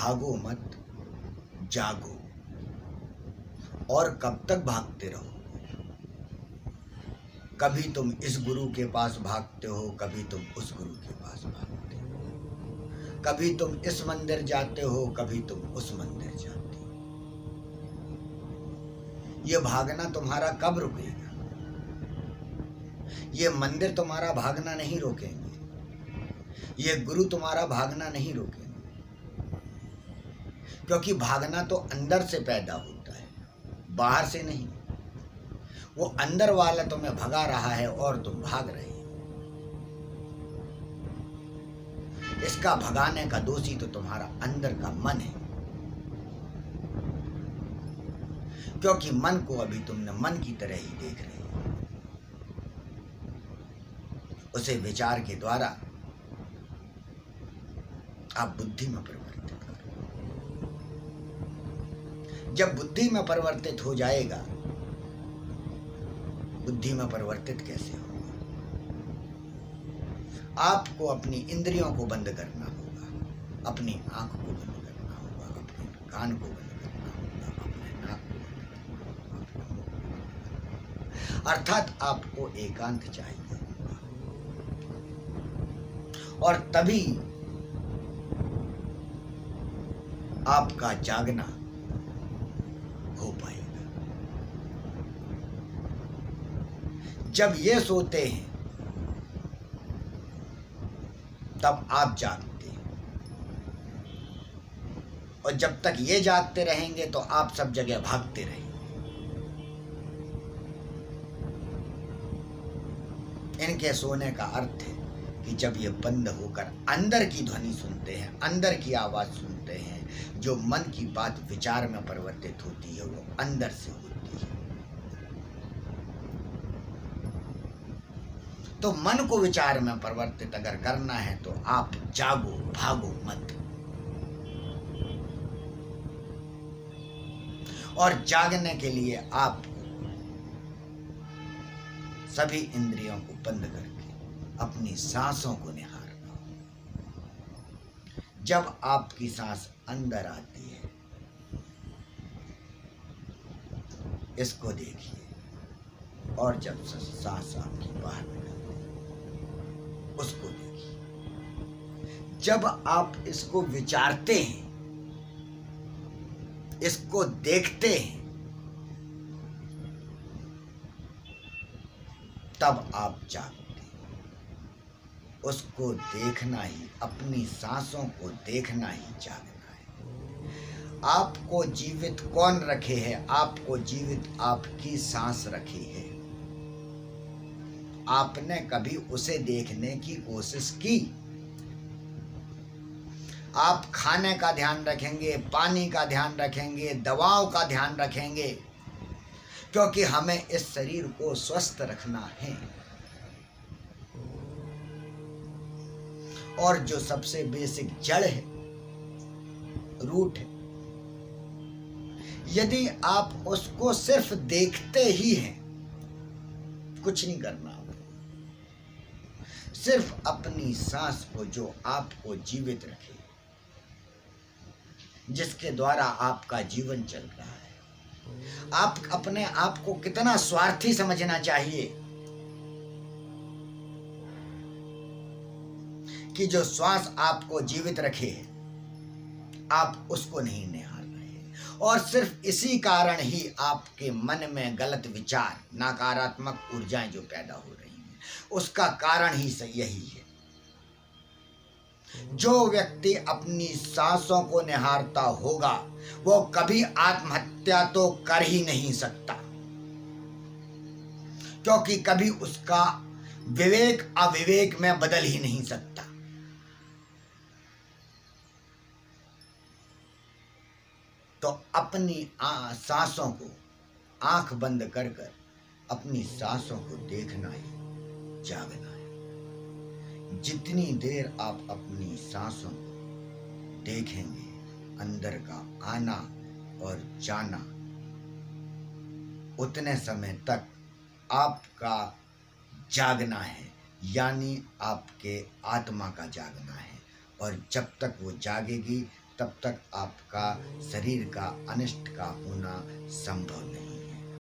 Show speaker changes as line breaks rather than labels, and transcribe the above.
भागो मत, जागो। और कब तक भागते रहो? कभी तुम इस गुरु के पास भागते हो, कभी तुम उस गुरु के पास भागते हो, कभी तुम इस मंदिर जाते हो, कभी तुम उस मंदिर जाते हो। ये भागना तुम्हारा कब रुकेगा? ये मंदिर तुम्हारा भागना नहीं रोकेंगे, ये गुरु तुम्हारा भागना नहीं रोकेंगे, क्योंकि भागना तो अंदर से पैदा होता है, बाहर से नहीं। वो अंदर वाला तुम्हें भगा रहा है और तुम भाग रहे हो। इसका भगाने का दोषी तो तुम्हारा अंदर का मन है, क्योंकि मन को अभी तुमने मन की तरह ही देख रहे हो। उसे विचार के द्वारा आप बुद्धि में परिवर्तित करो। जब बुद्धि में परिवर्तित हो जाएगा, बुद्धि में परिवर्तित कैसे होगा? आपको अपनी इंद्रियों को बंद करना होगा, अपनी आंख को बंद करना होगा, अपने कान को बंद करना होगा, अपने नाक को बंद करना होगा। अर्थात आपको एकांत चाहिए, और तभी आपका जागना हो पाएगा। जब ये सोते हैं तब आप जागते हैं, और जब तक ये जागते रहेंगे तो आप सब जगह भागते रहेंगे। इनके सोने का अर्थ है कि जब ये बंद होकर अंदर की ध्वनि सुनते हैं, अंदर की आवाज सुनते हैं, जो मन की बात विचार में परिवर्तित होती है, वो अंदर से होती है। तो मन को विचार में परिवर्तित अगर करना है तो आप जागो, भागो मत। और जागने के लिए आप सभी इंद्रियों को बंद करके अपनी सांसों को निहारना। जब आपकी सांस अंदर आती है, इसको देखिए, और जब सांस आपकी बाहर निकलती है, उसको देखिए। जब आप इसको विचारते हैं, इसको देखते हैं, तब आप जागते हैं। उसको देखना ही, अपनी सांसों को देखना ही जागना है। आपको जीवित कौन रखे है? आपको जीवित आपकी सांस रखी है। आपने कभी उसे देखने की कोशिश की? आप खाने का ध्यान रखेंगे, पानी का ध्यान रखेंगे, दवाओं का ध्यान रखेंगे, क्योंकि हमें इस शरीर को स्वस्थ रखना है। और जो सबसे बेसिक जड़ है, रूट है, यदि आप उसको सिर्फ देखते ही हैं, कुछ नहीं करना, सिर्फ अपनी सांस को जो आपको जीवित रखे, जिसके द्वारा आपका जीवन चल रहा है। आप अपने आप को कितना स्वार्थी समझना चाहिए कि जो श्वास आपको जीवित रखे, आप उसको नहीं निहार रहे। और सिर्फ इसी कारण ही आपके मन में गलत विचार, नकारात्मक ऊर्जाएं जो पैदा हो रही हैं, उसका कारण ही यही है। जो व्यक्ति अपनी सांसों को निहारता होगा, वो कभी आत्महत्या तो कर ही नहीं सकता, क्योंकि कभी उसका विवेक अविवेक में बदल ही नहीं सकता। तो अपनी सांसों को आंख बंद कर कर अपनी सांसों को देखना ही जागना है। जितनी देर आप अपनी सांसों को देखेंगे, अंदर का आना और जाना, उतने समय तक आपका जागना है, यानी आपके आत्मा का जागना है। और जब तक वो जागेगी तब तक आपका शरीर का अनिष्ट का होना संभव नहीं।